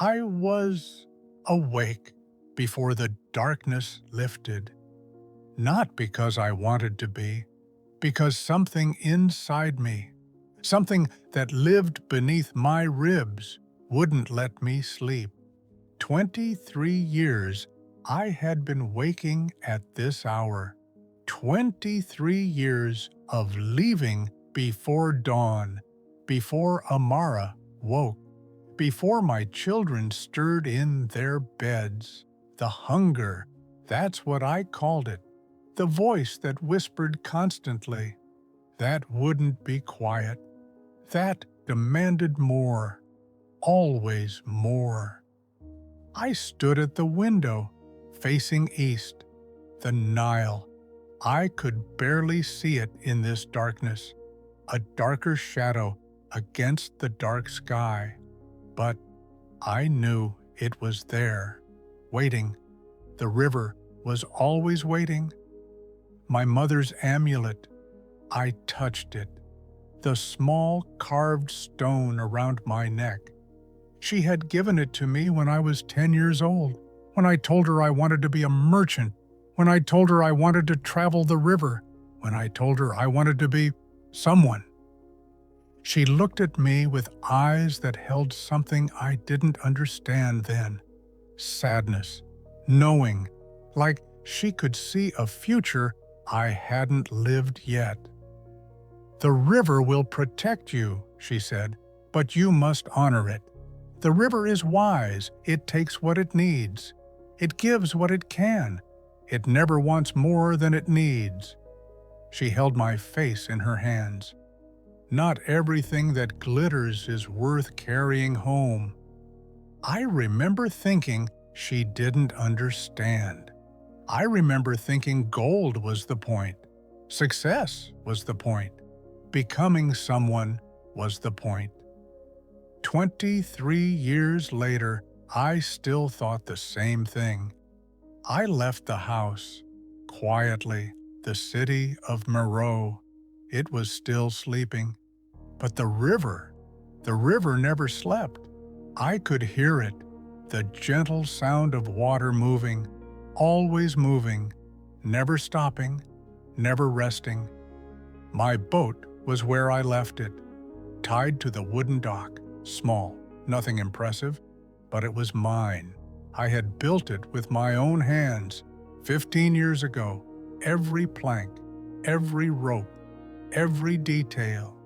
I was awake before the darkness lifted, not because I wanted to be, because something inside me, something that lived beneath my ribs, wouldn't let me sleep. 23 years I had been waking at this hour. 23 years of leaving before dawn, before Amara woke, before my children stirred in their beds. The hunger, that's what I called it. The voice that whispered constantly, that wouldn't be quiet, that demanded more, always more. I stood at the window, facing east, the Nile. I could barely see it in this darkness, a darker shadow against the dark sky. But I knew it was there, waiting. The river was always waiting. My mother's amulet, I touched it, the small carved stone around my neck. She had given it to me when I was 10 years old, when I told her I wanted to be a merchant, when I told her I wanted to travel the river, when I told her I wanted to be someone. She looked at me with eyes that held something I didn't understand then. Sadness, knowing, like she could see a future I hadn't lived yet. "The river will protect you," she said, "but you must honor it. The river is wise, it takes what it needs. It gives what it can. It never wants more than it needs." She held my face in her hands. "Not everything that glitters is worth carrying home." I remember thinking she didn't understand. I remember thinking gold was the point. Success was the point. Becoming someone was the point. 23 years later, I still thought the same thing. I left the house, quietly, the city of Moreau. It was still sleeping. But the river never slept. I could hear it, the gentle sound of water moving, always moving, never stopping, never resting. My boat was where I left it, tied to the wooden dock, small, nothing impressive, but it was mine. I had built it with my own hands 15 years ago, every plank, every rope, every detail.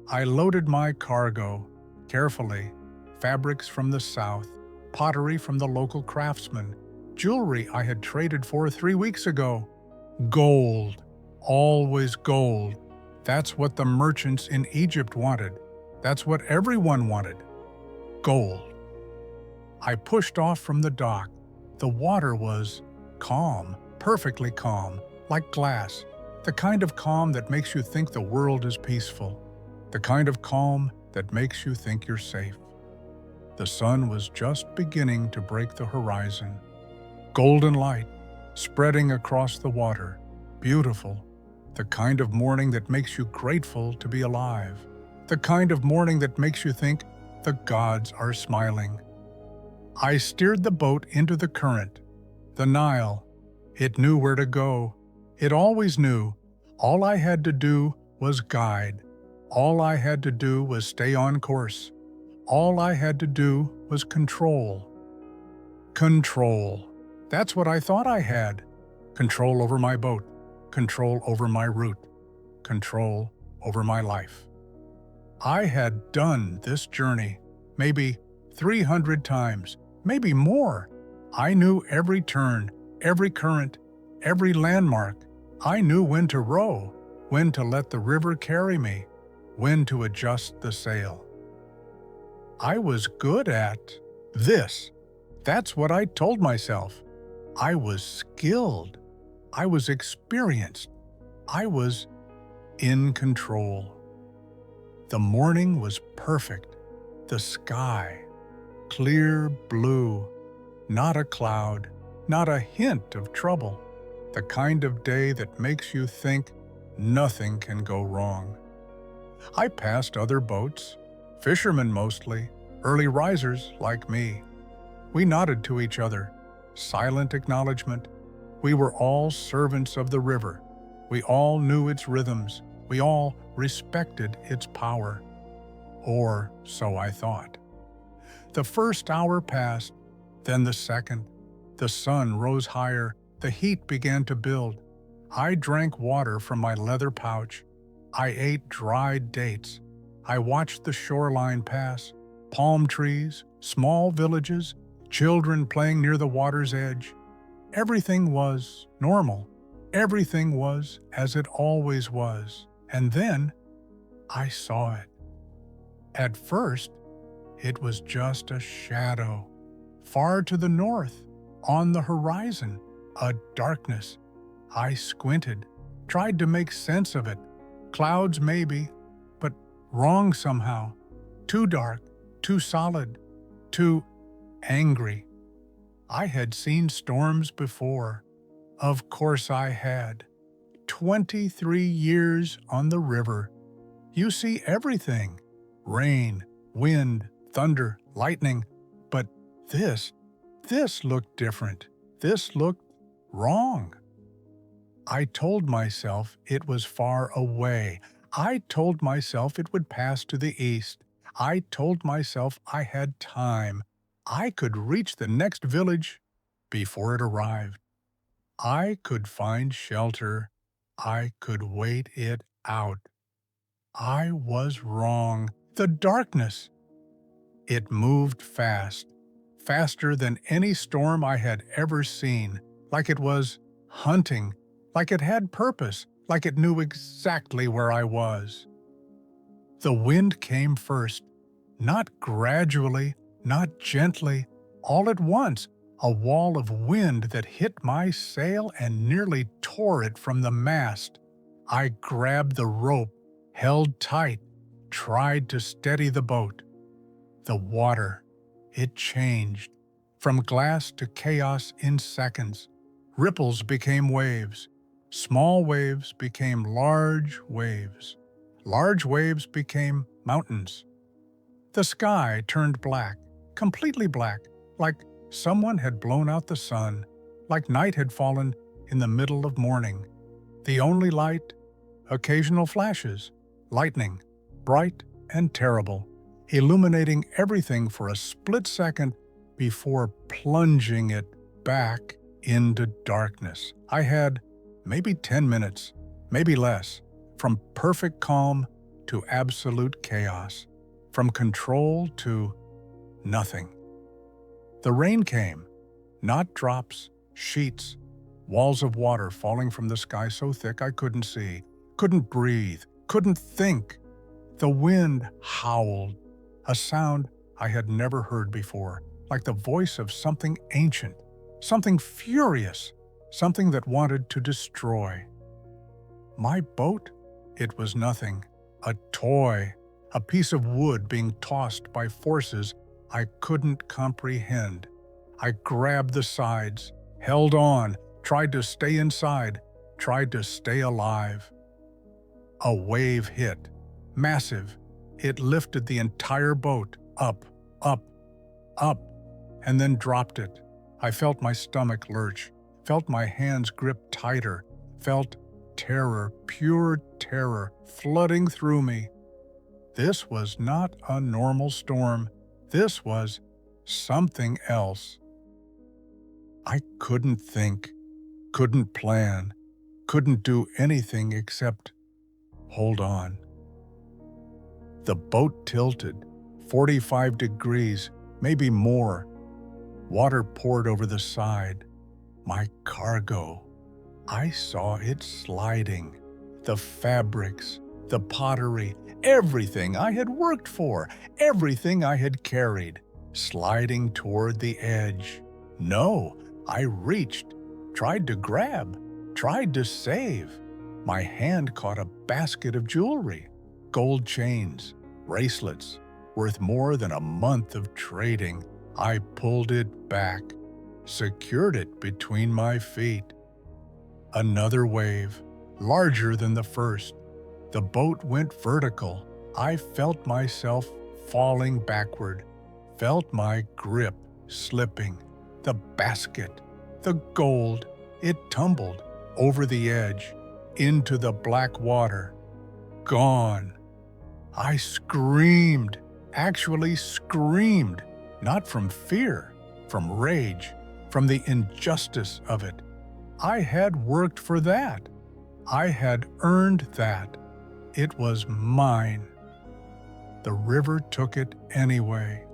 I loaded my cargo, carefully, fabrics from the south, pottery from the local craftsman, jewelry I had traded for 3 weeks ago. Gold, always gold. That's what the merchants in Egypt wanted. That's what everyone wanted. Gold. I pushed off from the dock. The water was calm, perfectly calm, like glass. The kind of calm that makes you think the world is peaceful. The kind of calm that makes you think you're safe. The sun was just beginning to break the horizon. Golden light, spreading across the water. Beautiful. The kind of morning that makes you grateful to be alive. The kind of morning that makes you think the gods are smiling. I steered the boat into the current, the Nile. It knew where to go. It always knew. All I had to do was guide. All I had to do was stay on course. All I had to do was control. Control. That's what I thought I had. Control over my boat. Control over my route. Control over my life. I had done this journey, maybe 300 times, maybe more. I knew every turn, every current, every landmark. I knew when to row, when to let the river carry me, when to adjust the sail. I was good at this. That's what I told myself. I was skilled. I was experienced. I was in control. The morning was perfect. The sky, clear blue, not a cloud, not a hint of trouble. The kind of day that makes you think nothing can go wrong. I passed other boats, fishermen mostly, early risers like me. We nodded to each other, silent acknowledgement. We were all servants of the river. We all knew its rhythms. We all respected its power. Or so I thought. The first hour passed, then the second. The sun rose higher, the heat began to build. I drank water from my leather pouch. I ate dried dates. I watched the shoreline pass, palm trees, small villages, children playing near the water's edge. Everything was normal. Everything was as it always was. And then I saw it. At first, it was just a shadow. Far to the north, on the horizon, a darkness. I squinted, tried to make sense of it. Clouds maybe, but wrong somehow. Too dark, too solid, too angry. I had seen storms before. Of course I had. 23 years on the river. You see everything. Rain, wind, thunder, lightning. But this looked different. This looked wrong. I told myself it was far away. I told myself it would pass to the east. I told myself I had time. I could reach the next village before it arrived. I could find shelter. I could wait it out. I was wrong. The darkness. It moved fast, faster than any storm I had ever seen, like it was hunting, like it had purpose, like it knew exactly where I was. The wind came first, not gradually, not gently, all at once, a wall of wind that hit my sail and nearly tore it from the mast. I grabbed the rope, held tight, tried to steady the boat. The water, it changed, from glass to chaos in seconds. Ripples became waves. Small waves became large waves. Large waves became mountains. The sky turned black, completely black, like someone had blown out the sun, like night had fallen in the middle of morning. The only light, occasional flashes, lightning, bright and terrible, illuminating everything for a split second before plunging it back into darkness. I had maybe 10 minutes, maybe less, from perfect calm to absolute chaos, from control to nothing. The rain came, not drops, sheets, walls of water falling from the sky so thick I couldn't see, couldn't breathe, couldn't think. The wind howled, a sound I had never heard before, like the voice of something ancient, something furious, something that wanted to destroy. My boat? It was nothing. A toy, a piece of wood being tossed by forces I couldn't comprehend. I grabbed the sides, held on, tried to stay inside, tried to stay alive. A wave hit, massive. It lifted the entire boat up, up, up, and then dropped it. I felt my stomach lurch, felt my hands grip tighter, felt terror, pure terror, flooding through me. This was not a normal storm. This was something else. I couldn't think, couldn't plan, couldn't do anything except hold on. The boat tilted, 45 degrees, maybe more. Water poured over the side. My cargo. I saw it sliding. The fabrics, the pottery, everything I had worked for, everything I had carried, sliding toward the edge. No, I reached, tried to grab, tried to save. My hand caught a basket of jewelry, gold chains, bracelets, worth more than a month of trading. I pulled it back, secured it between my feet. Another wave, larger than the first. The boat went vertical. I felt myself falling backward. felt my grip slipping. The basket, the gold, it tumbled over the edge, into the black water. Gone. I screamed, actually screamed, not from fear, from rage, from the injustice of it. I had worked for that. I had earned that. It was mine. The river took it anyway.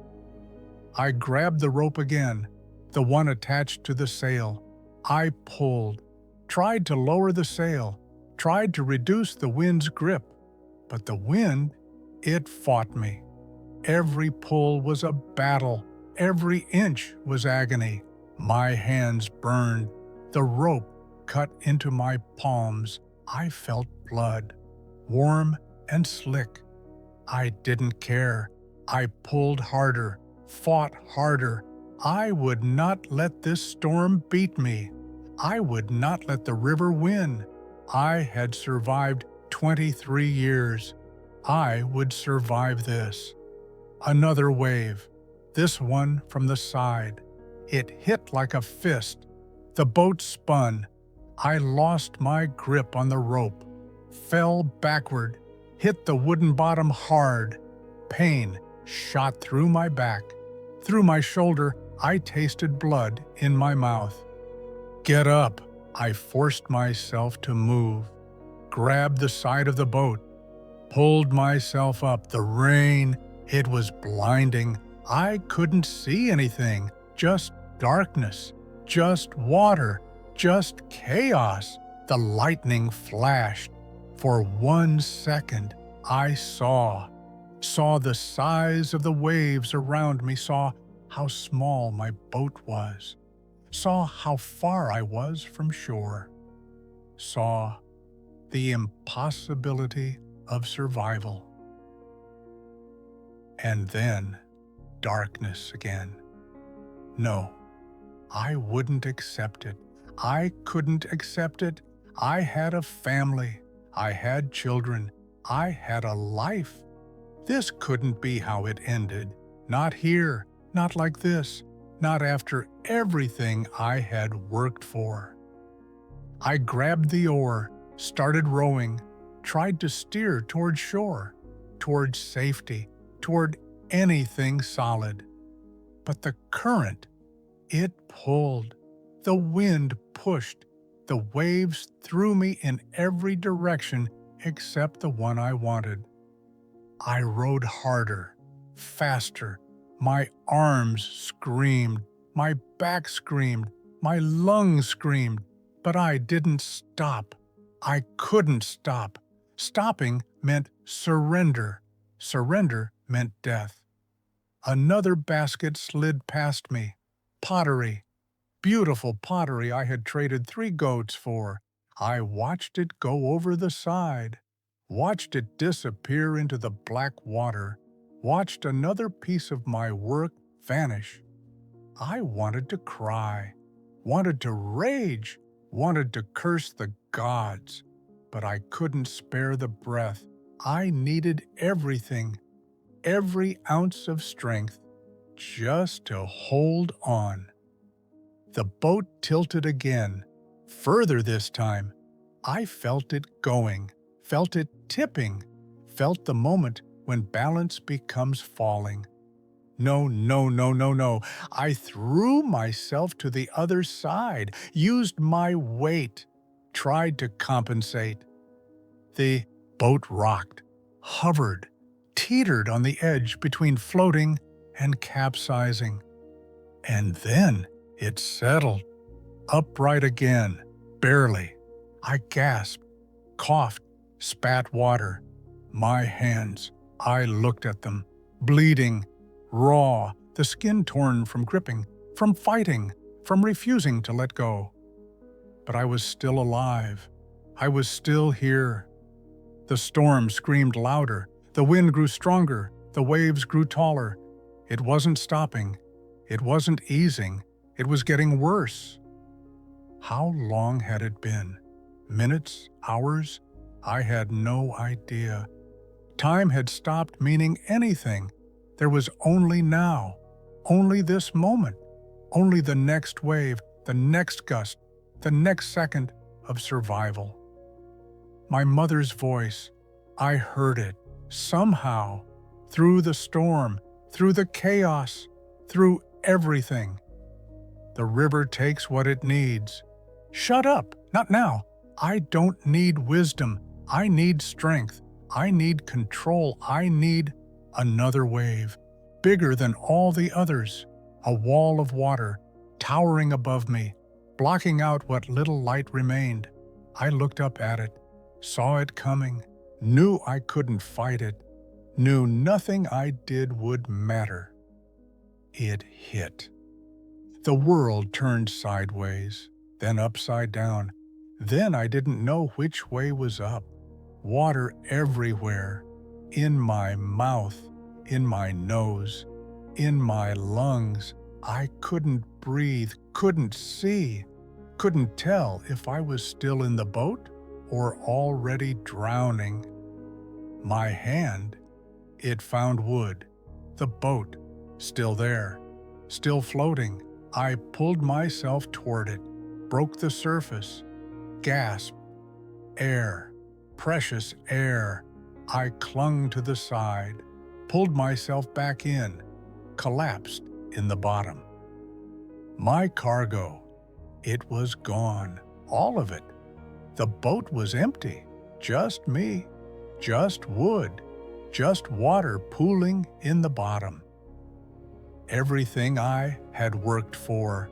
I grabbed the rope again, the one attached to the sail. I pulled, tried to lower the sail, tried to reduce the wind's grip. But the wind, it fought me. Every pull was a battle. Every inch was agony. My hands burned. The rope cut into my palms. I felt blood, warm and slick. I didn't care. I pulled harder, fought harder. I would not let this storm beat me. I would not let the river win. I had survived 23 years. I would survive this. Another wave, this one from the side. It hit like a fist. The boat spun. I lost my grip on the rope, fell backward, hit the wooden bottom hard. Pain shot through my back. Through my shoulder, I tasted blood in my mouth. Get up. I forced myself to move, grabbed the side of the boat, pulled myself up. The rain, it was blinding. I couldn't see anything, just darkness, just water, just chaos. The lightning flashed. For 1 second, I saw the size of the waves around me, saw how small my boat was, saw how far I was from shore, saw the impossibility of survival. And then darkness again. No, I wouldn't accept it. I couldn't accept it. I had a family. I had children. I had a life. This couldn't be how it ended. Not here, not like this, not after everything I had worked for. I grabbed the oar, started rowing, tried to steer toward shore, toward safety, toward anything solid. But the current, it pulled. The wind pushed. The waves threw me in every direction except the one I wanted. I rowed harder, faster. My arms screamed. My back screamed. My lungs screamed. But I didn't stop. I couldn't stop. Stopping meant surrender. Surrender meant death. Another basket slid past me. Pottery. Beautiful pottery I had traded 3 goats for. I watched it go over the side, watched it disappear into the black water, watched another piece of my work vanish. I wanted to cry, wanted to rage, wanted to curse the gods, but I couldn't spare the breath. I needed everything, every ounce of strength, just to hold on. The boat tilted again, further this time. I felt it going, felt it tipping, felt the moment when balance becomes falling. No, no, no, no, no. I threw myself to the other side, used my weight, tried to compensate. The boat rocked, hovered, teetered on the edge between floating and capsizing. And then it settled, upright again, barely. I gasped, coughed, spat water. My hands, I looked at them, bleeding, raw, the skin torn from gripping, from fighting, from refusing to let go. But I was still alive. I was still here. The storm screamed louder. The wind grew stronger. The waves grew taller. It wasn't stopping. It wasn't easing. It was getting worse. How long had it been? Minutes? Hours? I had no idea. Time had stopped meaning anything. There was only now. only this moment, only the next wave, the next gust, the next second of survival. My mother's voice, I heard it, somehow, through the storm, through the chaos, through everything. The river takes what it needs. Shut up, not now. I don't need wisdom. I need strength. I need control. I need another wave, bigger than all the others, a wall of water, towering above me, blocking out what little light remained. I looked up at it, saw it coming, knew I couldn't fight it, knew nothing I did would matter. It hit. The world turned sideways, then upside down. Then I didn't know which way was up. Water everywhere, in my mouth, in my nose, in my lungs. I couldn't breathe, couldn't see, couldn't tell if I was still in the boat or already drowning. My hand, it found wood. The boat, still there, still floating. I pulled myself toward it, broke the surface, gasped. Air, precious air. I clung to the side, pulled myself back in, collapsed in the bottom. My cargo, it was gone, all of it. The boat was empty, just me, just wood, just water pooling in the bottom. Everything I had worked for,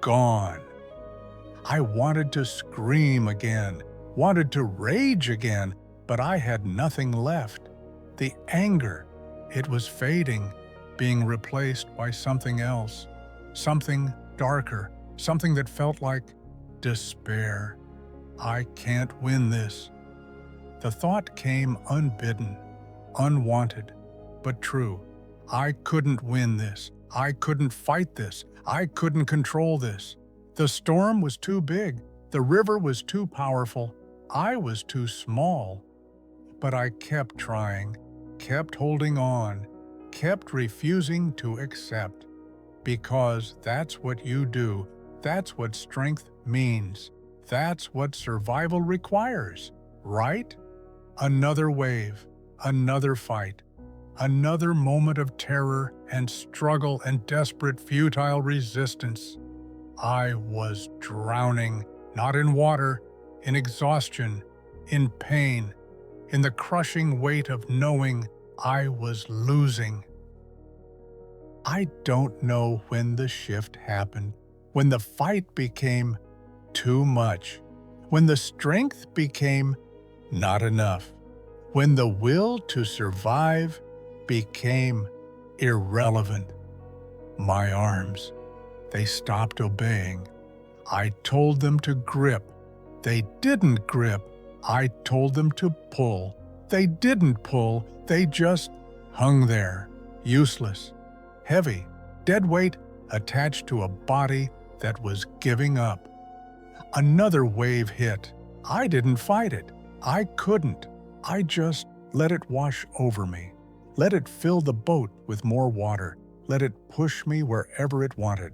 gone. I wanted to scream again, wanted to rage again, but I had nothing left. The anger, it was fading, being replaced by something else, something darker, something that felt like despair. I can't win this. The thought came unbidden, unwanted, but true. I couldn't win this. I couldn't fight this. I couldn't control this. The storm was too big. The river was too powerful. I was too small. But I kept trying, kept holding on, kept refusing to accept. Because that's what you do. That's what strength means. That's what survival requires, right? Another wave, another fight, another moment of terror and struggle and desperate, futile resistance. I was drowning, not in water, in exhaustion, in pain, in the crushing weight of knowing I was losing. I don't know when the shift happened, when the fight became too much, when the strength became not enough, when the will to survive became irrelevant. My arms, they stopped obeying. I told them to grip. They didn't grip. I told them to pull. They didn't pull. They just hung there, useless, heavy, dead weight attached to a body that was giving up. Another wave hit. I didn't fight it. I couldn't. I just let it wash over me. Let it fill the boat with more water. Let it push me wherever it wanted.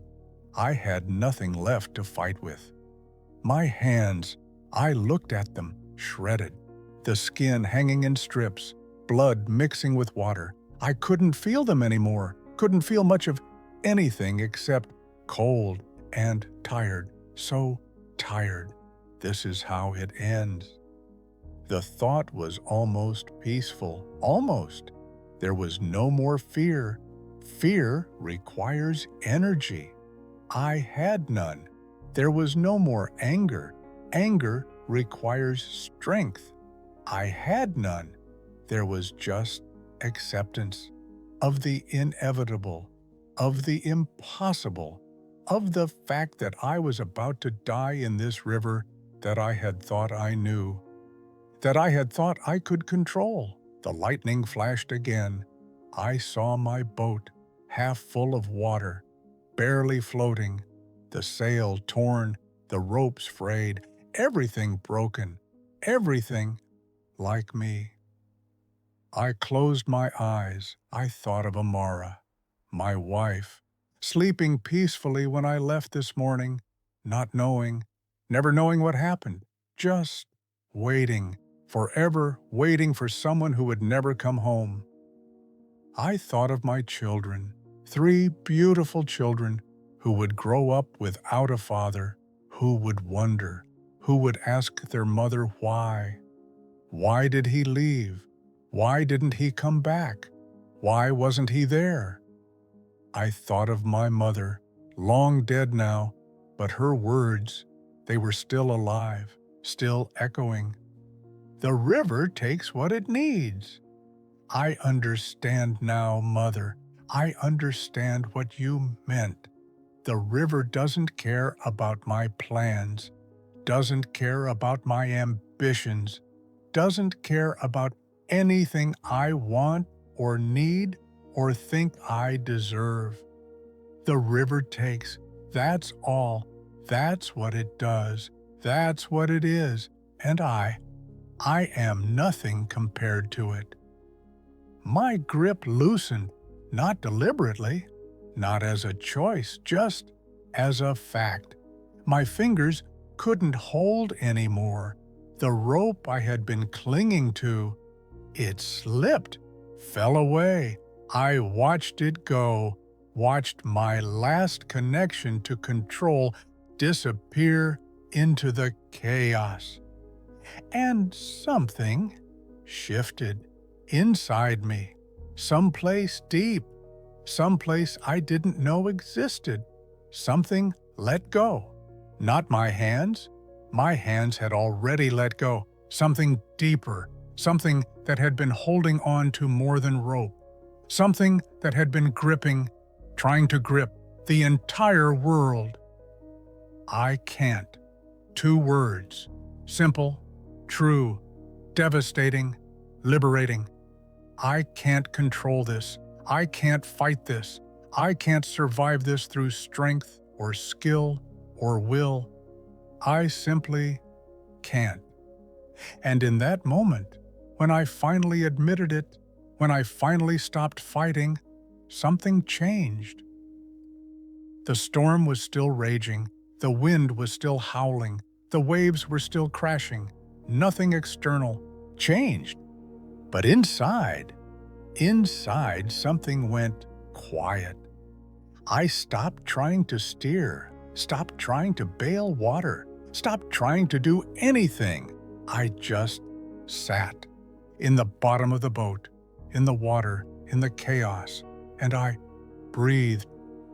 I had nothing left to fight with. My hands, I looked at them, shredded. The skin hanging in strips, blood mixing with water. I couldn't feel them anymore. Couldn't feel much of anything except cold and tired. So tired. This is how it ends. The thought was almost peaceful. Almost. There was no more fear. Fear requires energy. I had none. There was no more anger. Anger requires strength. I had none. There was just acceptance of the inevitable, of the impossible, of the fact that I was about to die in this river that I had thought I knew, that I had thought I could control. The lightning flashed again. I saw my boat, half full of water, barely floating, the sail torn, the ropes frayed, everything broken, everything like me. I closed my eyes. I thought of Amara, my wife, sleeping peacefully when I left this morning, not knowing, never knowing what happened, just waiting, forever waiting for someone who would never come home. I thought of my children, 3 beautiful children who would grow up without a father, who would wonder, who would ask their mother why. Why did he leave? Why didn't he come back? Why wasn't he there? I thought of my mother, long dead now, but her words, they were still alive, still echoing. The river takes what it needs. I understand now, Mother. I understand what you meant. The river doesn't care about my plans, doesn't care about my ambitions, doesn't care about anything I want or need or think I deserve. The river takes, that's all. That's what it does. That's what it is. And I am nothing compared to it. My grip loosened, not deliberately, not as a choice, just as a fact. My fingers couldn't hold anymore. The rope I had been clinging to, it slipped, fell away. I watched it go, watched my last connection to control disappear into the chaos. And something shifted inside me, someplace deep, someplace I didn't know existed. Something let go. Not my hands. My hands had already let go. Something deeper, something that had been holding on to more than rope. Something that had been gripping, trying to grip the entire world. I can't. 2 words. Simple, true, devastating, liberating. I can't control this. I can't fight this. I can't survive this through strength or skill or will. I simply can't. And in that moment, when I finally admitted it, when I finally stopped fighting, something changed. The storm was still raging, the wind was still howling, the waves were still crashing. Nothing external changed. But inside something went quiet. I stopped trying to steer, stopped trying to bail water, stopped trying to do anything. I just sat in the bottom of the boat, in the water, in the chaos, and I breathed,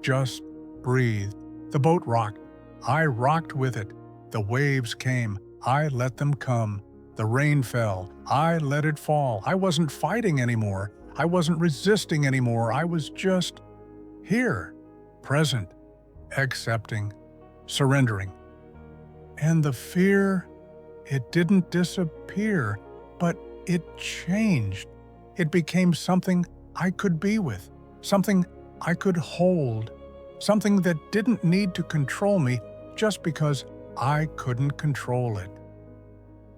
just breathed. The boat rocked. I rocked with it. The waves came. I let them come. The rain fell. I let it fall. I wasn't fighting anymore. I wasn't resisting anymore. I was just here, present, accepting, surrendering. And the fear, it didn't disappear, but it changed. It became something I could be with, something I could hold, something that didn't need to control me just because I couldn't control it.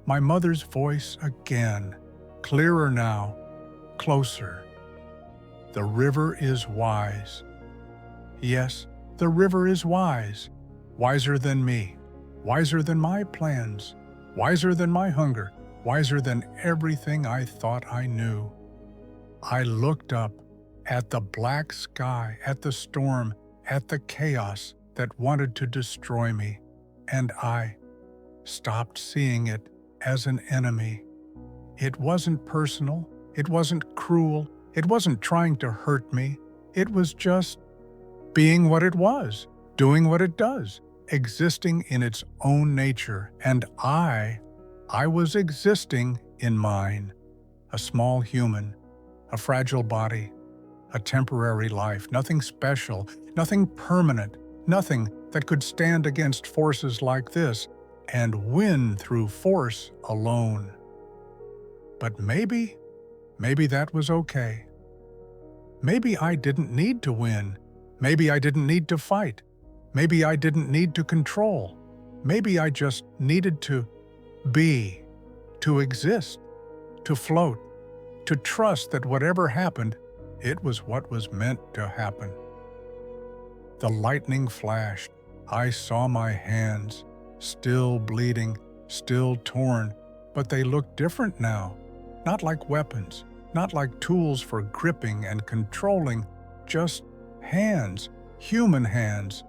My mother's voice again, clearer now, closer. The river is wise. Yes, the river is wise, wiser than me, wiser than my plans, wiser than my hunger, wiser than everything I thought I knew. I looked up at the black sky, at the storm, at the chaos that wanted to destroy me, and I stopped seeing it as an enemy. It wasn't personal, it wasn't cruel, it wasn't trying to hurt me. It was just being what it was, doing what it does, existing in its own nature, and I was existing in mine, a small human, a fragile body, a temporary life, nothing special, nothing permanent, nothing that could stand against forces like this and win through force alone. But maybe that was okay. Maybe I didn't need to win. Maybe I didn't need to fight. Maybe I didn't need to control. Maybe I just needed to be, to exist, to float, to trust that whatever happened, it was what was meant to happen. The lightning flashed. I saw my hands, still bleeding, still torn, but they looked different now. Not like weapons, not like tools for gripping and controlling, just hands, human hands,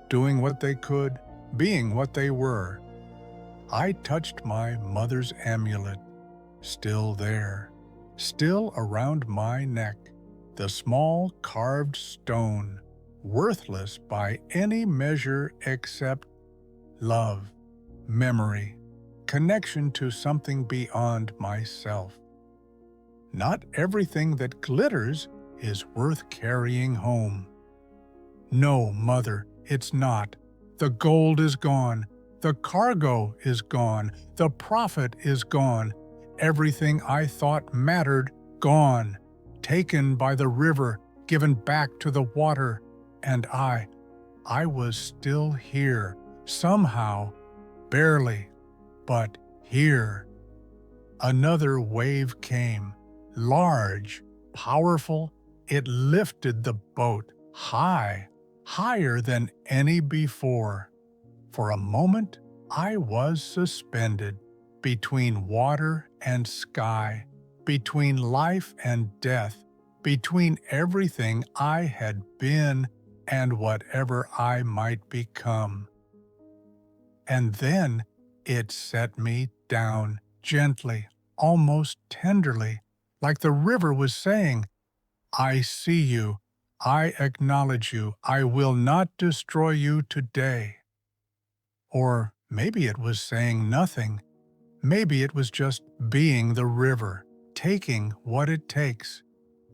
doing what they could, being what they were. I touched my mother's amulet, still there, still around my neck, the small carved stone, worthless by any measure except love, memory, connection to something beyond myself. Not everything that glitters is worth carrying home. No, Mother, it's not. The gold is gone. The cargo is gone. The profit is gone. Everything I thought mattered, gone. Taken by the river, given back to the water. And I was still here, somehow, barely, but here. Another wave came, large, powerful. It lifted the boat high, higher than any before. For a moment, I was suspended between water and sky, between life and death, between everything I had been and whatever I might become. And then it set me down gently, almost tenderly, like the river was saying, I see you, I acknowledge you, I will not destroy you today. Or maybe it was saying nothing. Maybe it was just being the river, taking what it takes,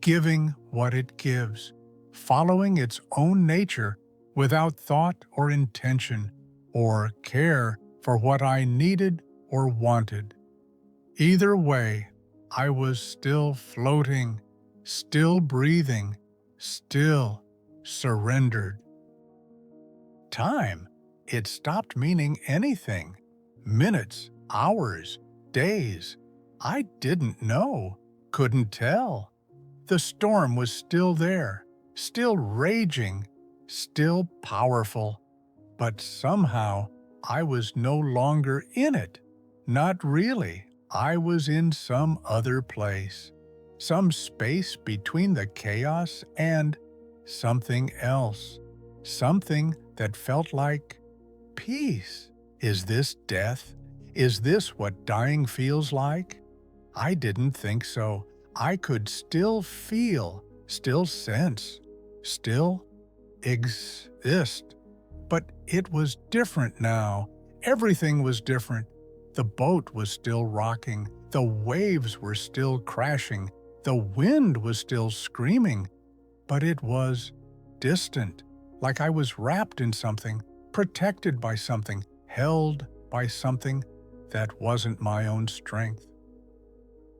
giving what it gives, following its own nature without thought or intention or care for what I needed or wanted. Either way, I was still floating, still breathing, still surrendered. Time, it stopped meaning anything. Minutes, hours, days. I didn't know, couldn't tell. The storm was still there, still raging, still powerful. But somehow I was no longer in it. Not really. I was in some other place. Some space between the chaos and something else. Something that felt like peace. Is this death? Is this what dying feels like? I didn't think so. I could still feel, still sense, still exist. But it was different now. Everything was different. The boat was still rocking. The waves were still crashing. The wind was still screaming. But it was distant, like I was wrapped in something, protected by something, held by something that wasn't my own strength.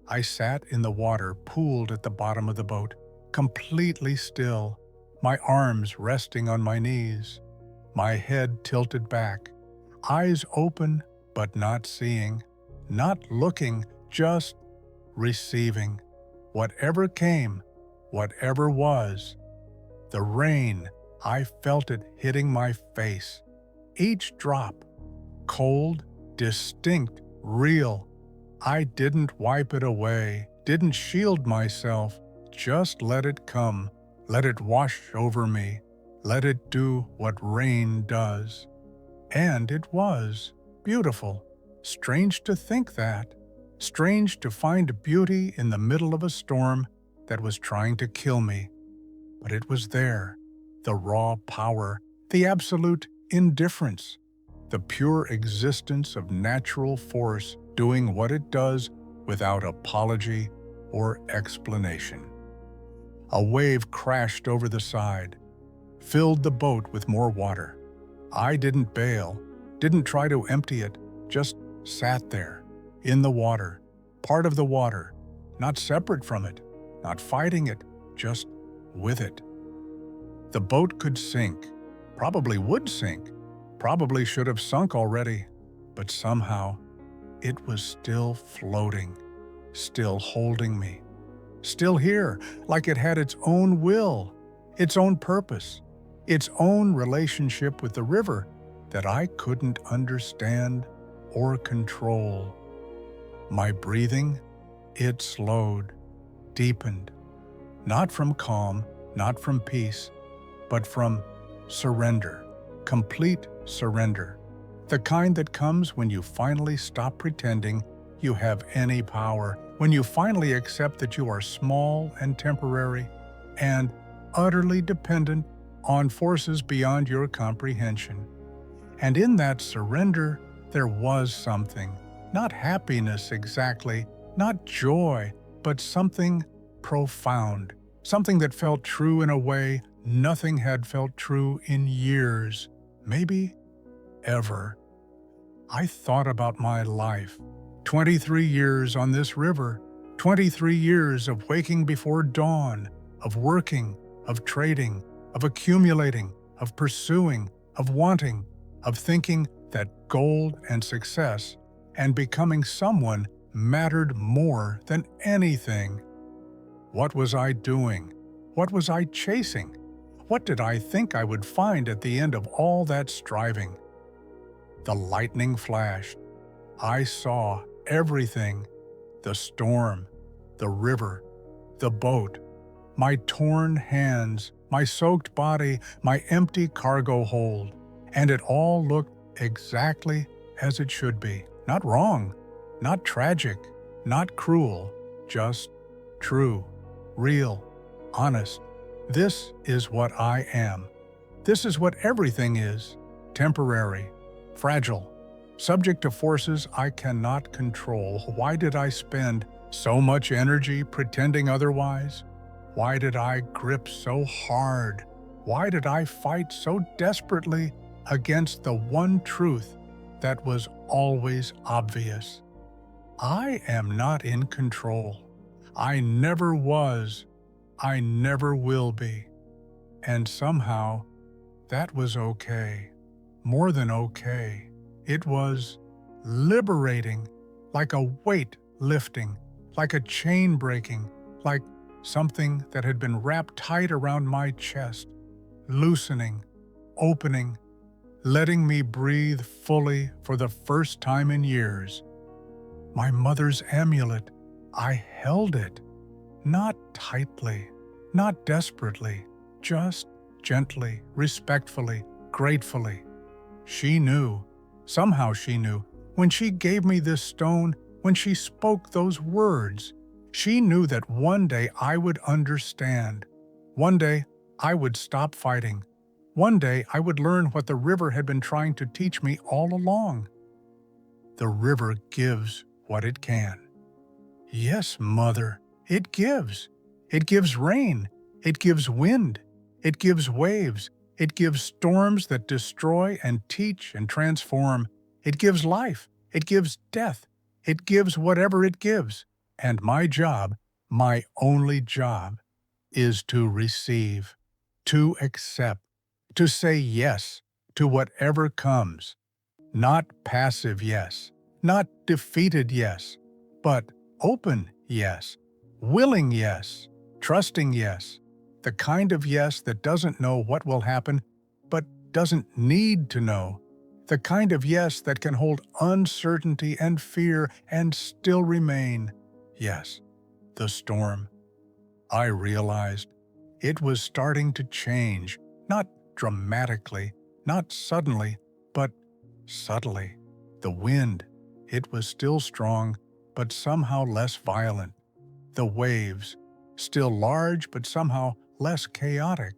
I sat in the water pooled at the bottom of the boat, completely still, my arms resting on my knees, my head tilted back, eyes open but not seeing, not looking, just receiving. Whatever came, whatever was. The rain, I felt it hitting my face. Each drop, cold, distinct, real. I didn't wipe it away, didn't shield myself, just let it come, let it wash over me, let it do what rain does. And it was beautiful. Strange to think that. Strange to find beauty in the middle of a storm that was trying to kill me. But it was there, the raw power, the absolute indifference, the pure existence of natural force doing what it does without apology or explanation. A wave crashed over the side, filled the boat with more water. I didn't bail, didn't try to empty it, just sat there, in the water, part of the water, not separate from it, not fighting it, just with it. The boat could sink, probably would sink, probably should have sunk already, but somehow it was still floating, still holding me, still here, like it had its own will, its own purpose, its own relationship with the river that I couldn't understand or control. My breathing, it slowed, deepened, not from calm, not from peace, but from surrender, complete surrender, the kind that comes when you finally stop pretending you have any power, when you finally accept that you are small and temporary and utterly dependent on forces beyond your comprehension. And in that surrender, there was something, not happiness exactly, not joy, but something profound, something that felt true in a way nothing had felt true in years, maybe ever. I thought about my life, 23 years on this river, 23 years of waking before dawn, of working, of trading, of accumulating, of pursuing, of wanting, of thinking that gold and success and becoming someone mattered more than anything. What was I doing? What was I chasing? What did I think I would find at the end of all that striving? The lightning flashed. I saw everything: the storm, the river, the boat, my torn hands, my soaked body, my empty cargo hold. And it all looked exactly as it should be. Not wrong, not tragic, not cruel, just true, real, honest. This is what I am. This is what everything is: temporary, fragile, subject to forces I cannot control. Why did I spend so much energy pretending otherwise? Why did I grip so hard? Why did I fight so desperately against the one truth that was always obvious? I am not in control. I never was. I never will be. And somehow, that was okay. More than okay. It was liberating, like a weight lifting, like a chain breaking, like something that had been wrapped tight around my chest, loosening, opening, letting me breathe fully for the first time in years. My mother's amulet, I held it, not tightly, not desperately, just gently, respectfully, gratefully. She knew, somehow she knew, when she gave me this stone, when she spoke those words, she knew that one day I would understand. One day I would stop fighting. One day I would learn what the river had been trying to teach me all along. The river gives what it can. Yes, Mother, it gives. It gives rain. It gives wind. It gives waves. It gives storms that destroy and teach and transform. It gives life. It gives death. It gives whatever it gives. And my job, my only job, is to receive, to accept, to say yes to whatever comes. Not passive yes, not defeated yes, but open yes, willing yes, trusting yes, the kind of yes that doesn't know what will happen, but doesn't need to know, the kind of yes that can hold uncertainty and fear and still remain. Yes, the storm. I realized it was starting to change, not dramatically, not suddenly, but subtly. The wind, it was still strong, but somehow less violent. The waves, still large, but somehow less chaotic.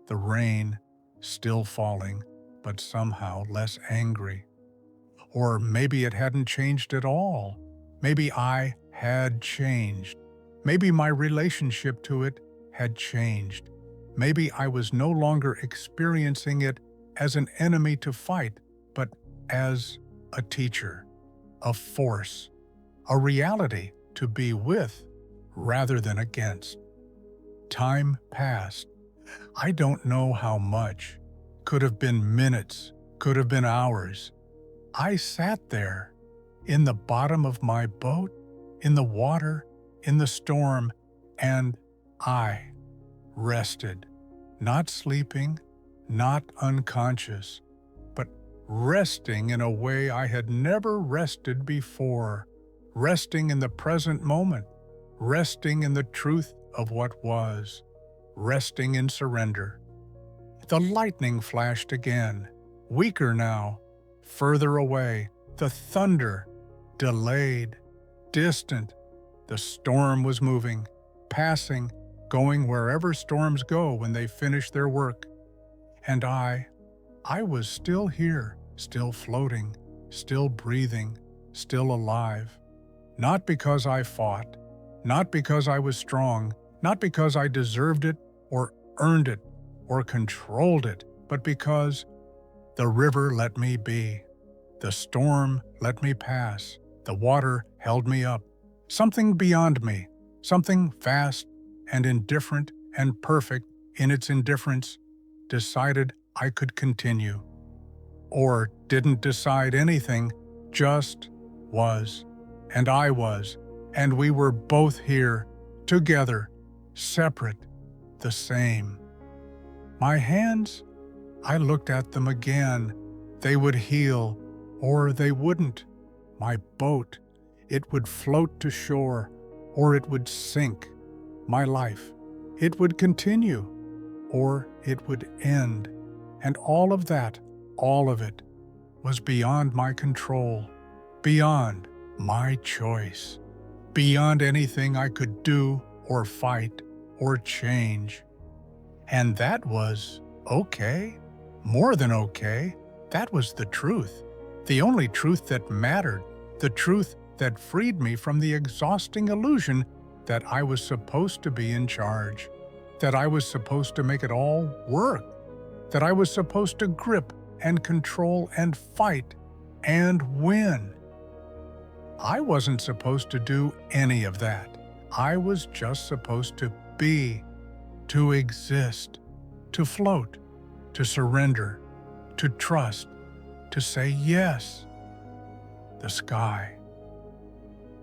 The rain, still falling, but somehow less angry. Or maybe it hadn't changed at all. Maybe I had changed. Maybe my relationship to it had changed. Maybe I was no longer experiencing it as an enemy to fight, but as a teacher, a force, a reality to be with rather than against. Time passed. I don't know how much. Could have been minutes, could have been hours. I sat there, in the bottom of my boat, in the water, in the storm, and I rested, not sleeping, not unconscious, but resting in a way I had never rested before, resting in the present moment, resting in the truth of what was, resting in surrender. The lightning flashed again, weaker now, further away, the thunder, delayed, distant. The storm was moving, passing, going wherever storms go when they finish their work. And I was still here, still floating, still breathing, still alive. Not because I fought, not because I was strong, not because I deserved it or earned it or controlled it, but because the river let me be. The storm let me pass. The water held me up. Something beyond me, something vast and indifferent and perfect in its indifference, decided I could continue. Or didn't decide anything, just was. And I was. And we were both here, together, separate, the same. My hands, I looked at them again. They would heal, or they wouldn't. My boat, it would float to shore, or it would sink. My life, it would continue, or it would end. And all of that, all of it, was beyond my control, beyond my choice, beyond anything I could do or fight or change. And that was okay, more than okay. That was the truth, the only truth that mattered, the truth that freed me from the exhausting illusion that I was supposed to be in charge, that I was supposed to make it all work, that I was supposed to grip and control and fight and win. I wasn't supposed to do any of that. I was just supposed to be, to exist, to float, to surrender, to trust, to say yes. The sky.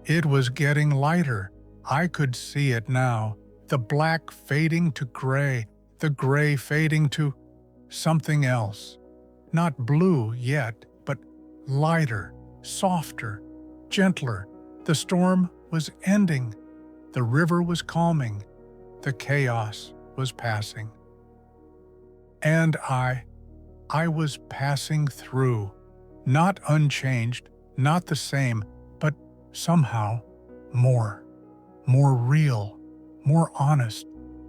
It was getting lighter. I could see it now, the black fading to gray, the gray fading to something else. Not blue yet, but lighter, softer, gentler. The storm was ending. The river was calming. The chaos was passing. And I was passing through, not unchanged, not the same, but somehow more real, more honest,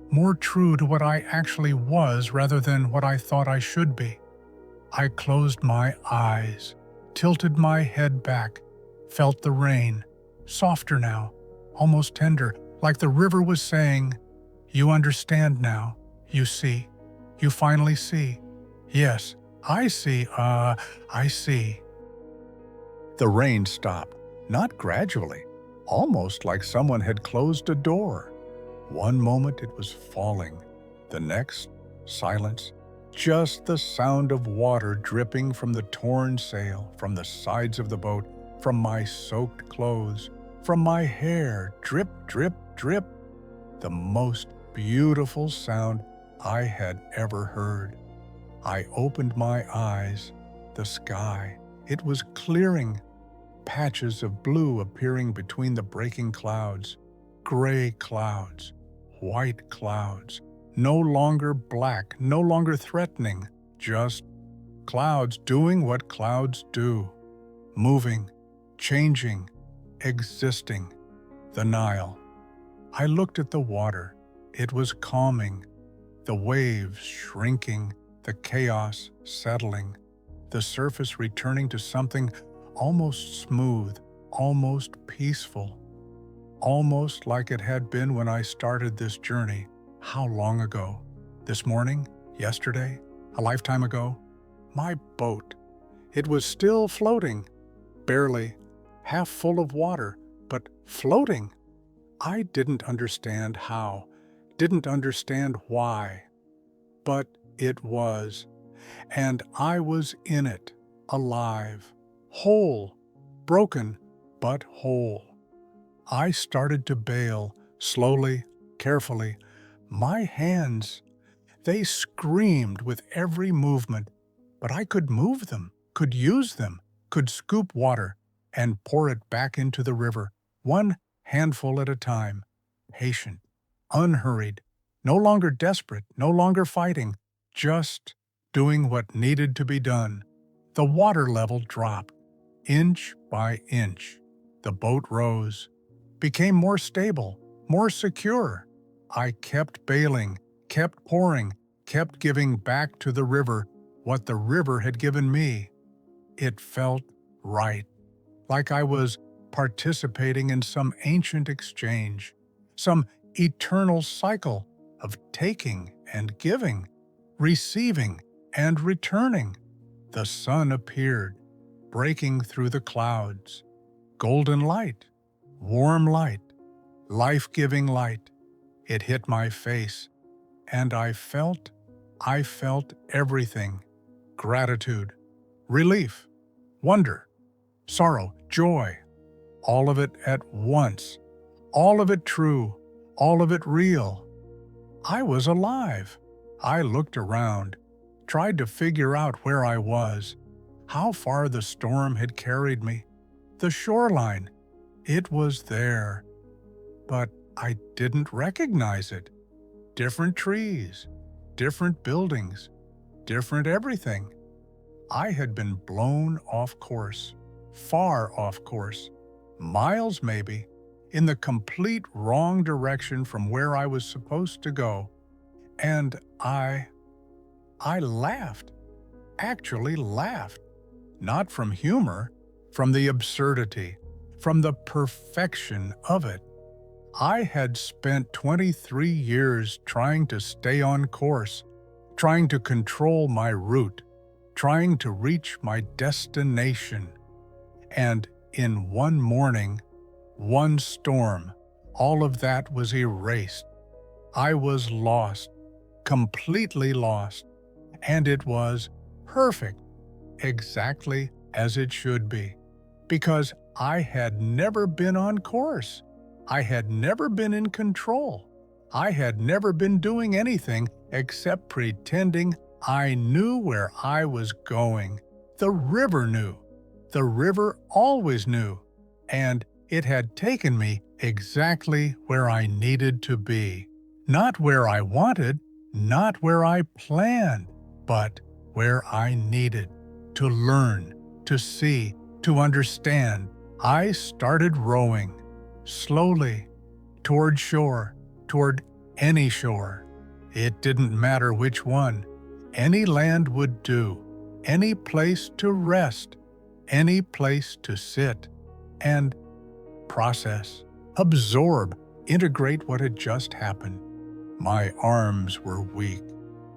more true to what I actually was rather than what I thought I should be. I closed my eyes, tilted my head back, felt the rain, softer now, almost tender, like the river was saying, "You understand now, you see, you finally see. Yes, I see, I see." The rain stopped, not gradually, almost like someone had closed a door. One moment it was falling, the next, silence, just the sound of water dripping from the torn sail, from the sides of the boat, from my soaked clothes, from my hair, drip, drip, drip. The most beautiful sound I had ever heard. I opened my eyes. The sky, it was clearing. Patches of blue appearing between the breaking clouds. Gray clouds, white clouds, no longer black, no longer threatening, just clouds doing what clouds do. Moving, changing, existing. The Nile. I looked at the water. It was calming. The waves shrinking, the chaos settling, the surface returning to something almost smooth, almost peaceful, almost like it had been when I started this journey. How long ago? This morning? Yesterday? A lifetime ago? My boat. It was still floating, barely, half full of water, but floating. I didn't understand how, didn't understand why, but it was, and I was in it, alive, whole, broken, but whole. I started to bail, slowly, carefully. My hands, They screamed with every movement, but I could move them, could use them, could scoop water and pour it back into the river, one handful at a time, patient, unhurried, no longer desperate, no longer fighting, just doing what needed to be done. The water level dropped, inch by inch. The boat rose, became more stable, more secure. I kept bailing, kept pouring, kept giving back to the river what the river had given me. It felt right, like I was participating in some ancient exchange, some eternal cycle of taking and giving, receiving and returning. The sun appeared, breaking through the clouds. Golden light, warm light, life-giving light. It hit my face, and I felt everything. Gratitude, relief, wonder, sorrow, joy, all of it at once, all of it true, all of it real. I was alive. I looked around, tried to figure out where I was, how far the storm had carried me. The shoreline, it was there, but I didn't recognize it. Different trees, different buildings, different everything. I had been blown off course, far off course, miles maybe, in the complete wrong direction from where I was supposed to go. And I laughed, actually laughed, not from humor, from the absurdity, from the perfection of it. I had spent 23 years trying to stay on course, trying to control my route, trying to reach my destination. And in one morning, one storm, all of that was erased. I was lost, completely lost, and it was perfect, exactly as it should be, because I had never been on course. I had never been in control. I had never been doing anything except pretending I knew where I was going. The river knew. The river always knew. And it had taken me exactly where I needed to be. Not where I wanted, not where I planned, but where I needed to learn, to see, to understand. I started rowing, slowly, toward shore, toward any shore. It didn't matter which one. Any land would do, any place to rest, any place to sit and process, absorb, integrate what had just happened. My arms were weak.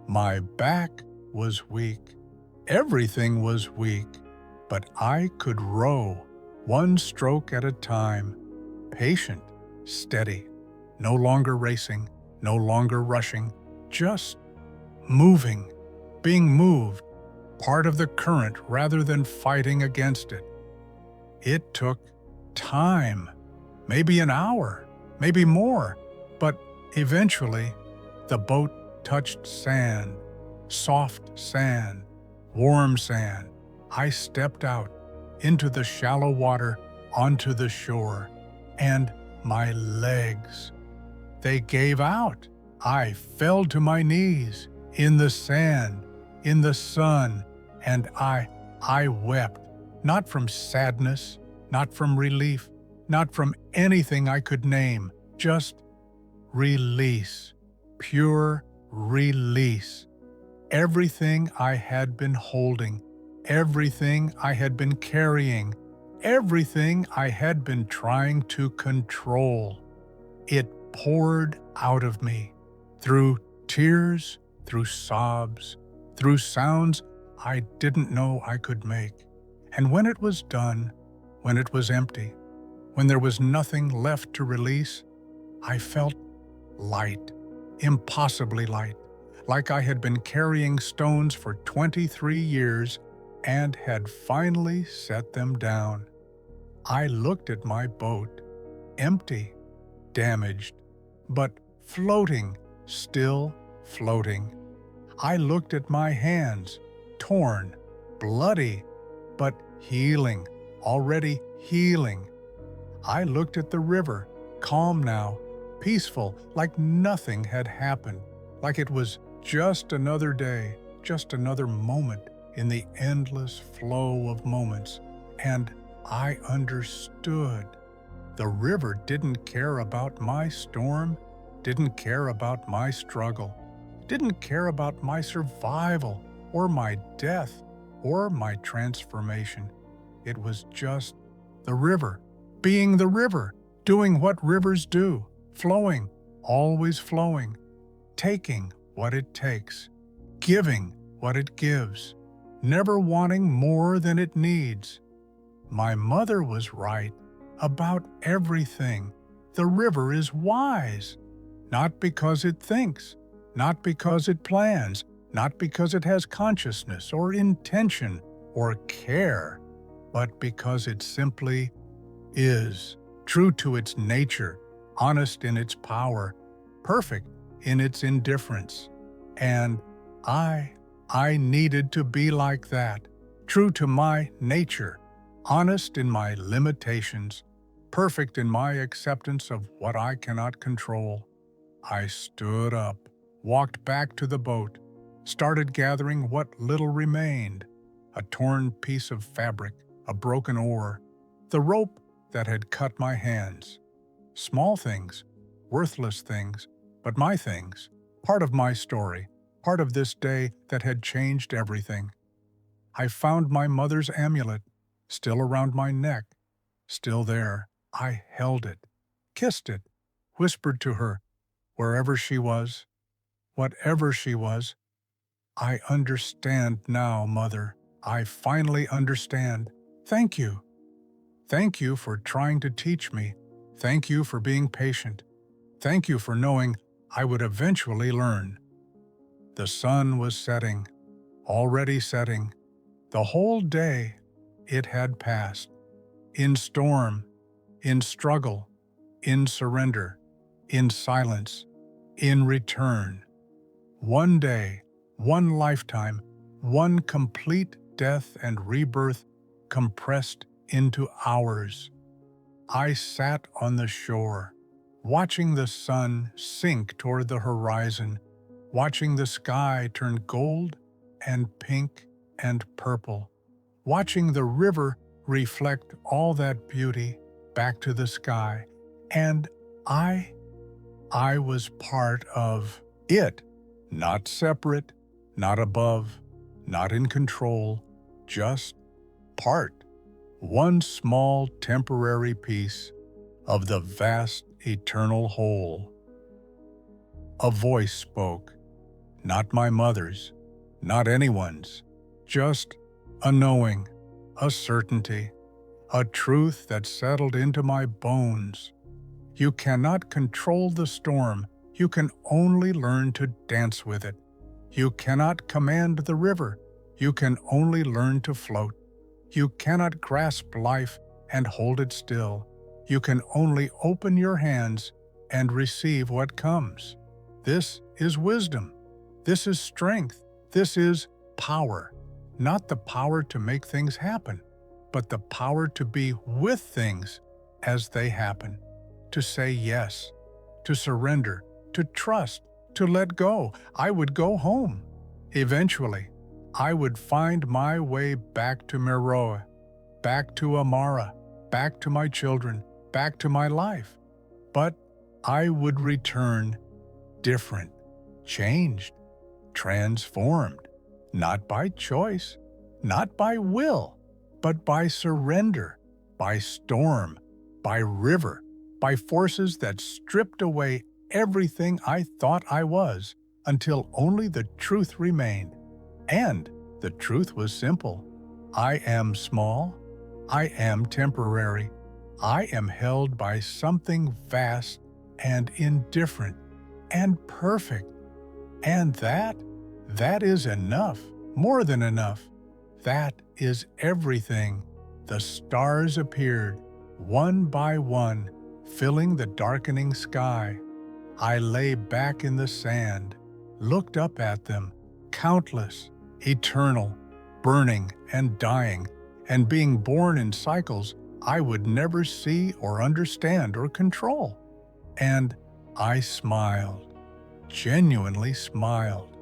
My back was weak. Everything was weak. But I could row, one stroke at a time, patient, steady, no longer racing, no longer rushing, just moving, being moved, part of the current rather than fighting against it. It took time, maybe an hour, maybe more, but eventually the boat touched sand, soft sand, warm sand. I stepped out into the shallow water onto the shore, and my legs, they gave out. I fell to my knees in the sand, in the sun, and I wept, not from sadness, not from relief, not from anything I could name, just release, pure release. Everything I had been holding, everything I had been carrying, everything I had been trying to control. It poured out of me, through tears, through sobs, through sounds I didn't know I could make. And when it was done, when it was empty, when there was nothing left to release, I felt light, impossibly light, like I had been carrying stones for 23 years and had finally set them down. I looked at my boat, empty, damaged, but floating, still floating. I looked at my hands, torn, bloody, but healing, already healing. I looked at the river, calm now, peaceful, like nothing had happened, like it was just another day, just another moment in the endless flow of moments. And I understood. The river didn't care about my storm, didn't care about my struggle, didn't care about my survival or my death or my transformation. It was just the river, being the river, doing what rivers do, flowing, always flowing, taking what it takes, giving what it gives, never wanting more than it needs. My mother was right about everything. The river is wise, not because it thinks, not because it plans, not because it has consciousness or intention or care, but because it simply is, true to its nature, honest in its power, perfect in its indifference. And I needed to be like that, true to my nature, honest in my limitations, perfect in my acceptance of what I cannot control. I stood up, walked back to the boat, started gathering what little remained, a torn piece of fabric, a broken oar, the rope that had cut my hands. Small things, worthless things, but my things, part of my story, part of this day that had changed everything. I found my mother's amulet, still around my neck, still there. I held it, kissed it, whispered to her, wherever she was, whatever she was. I understand now, Mother. I finally understand. Thank you. Thank you for trying to teach me. Thank you for being patient. Thank you for knowing I would eventually learn. The sun was setting, already setting. The whole day it had passed. In storm, in struggle, in surrender, in silence, in return. One day, one lifetime, one complete death and rebirth compressed into hours. I sat on the shore, watching the sun sink toward the horizon, watching the sky turn gold and pink and purple, watching the river reflect all that beauty back to the sky, and I was part of it, not separate, not above, not in control, just part, one small temporary piece of the vast eternal whole. A voice spoke, not my mother's, not anyone's, just a knowing, a certainty, a truth that settled into my bones. You cannot control the storm, you can only learn to dance with it. You cannot command the river, you can only learn to float. You cannot grasp life and hold it still. You can only open your hands and receive what comes. This is wisdom. This is strength. This is power. Not the power to make things happen, but the power to be with things as they happen. To say yes, to surrender, to trust, to let go. I would go home. Eventually, I would find my way back to Meroe, back to Amara, back to my children, back to my life. But I would return different, changed, transformed, not by choice, not by will, but by surrender, by storm, by river, by forces that stripped away everything I thought I was until only the truth remained. And the truth was simple. I am small. I am temporary. I am held by something vast and indifferent and perfect. And that is enough, more than enough. That is everything. The stars appeared, one by one, filling the darkening sky. I lay back in the sand, looked up at them, countless, eternal, burning and dying, and being born in cycles I would never see or understand or control. And I smiled, genuinely smiled,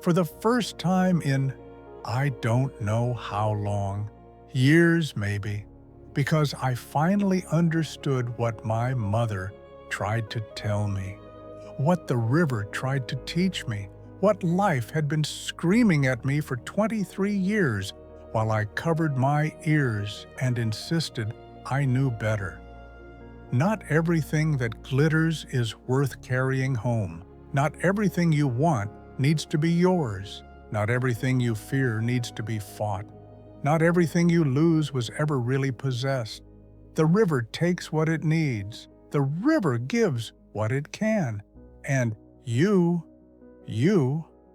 for the first time in I don't know how long, years maybe, because I finally understood what my mother tried to tell me, what the river tried to teach me, what life had been screaming at me for 23 years while I covered my ears and insisted I knew better. Not everything that glitters is worth carrying home. Not everything you want needs to be yours. Not everything you fear needs to be fought. Not everything you lose was ever really possessed. The river takes what it needs. The river gives what it can. And you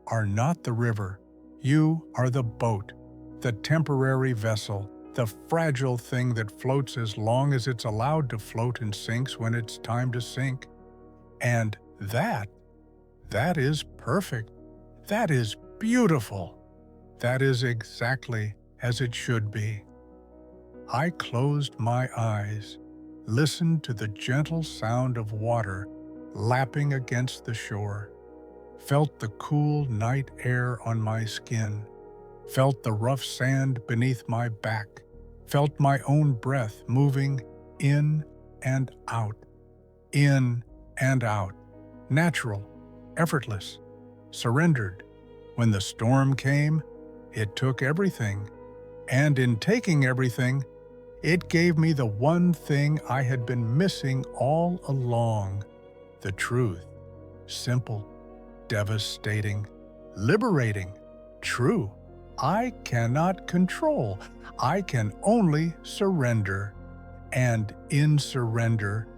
are not the river. You are the boat, the temporary vessel, the fragile thing that floats as long as it's allowed to float and sinks when it's time to sink. And that is perfect. That is beautiful. That is exactly as it should be. I closed my eyes, listened to the gentle sound of water lapping against the shore, felt the cool night air on my skin, felt the rough sand beneath my back, felt my own breath moving in and out, natural, effortless, surrendered. When the storm came, it took everything, and in taking everything, it gave me the one thing I had been missing all along, the truth. Simple, devastating, liberating, true. I cannot control. I can only surrender. And in surrender,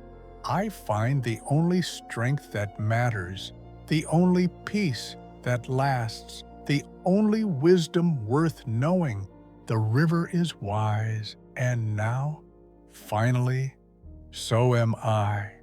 I find the only strength that matters, the only peace that lasts, the only wisdom worth knowing. The river is wise, and now, finally, so am I.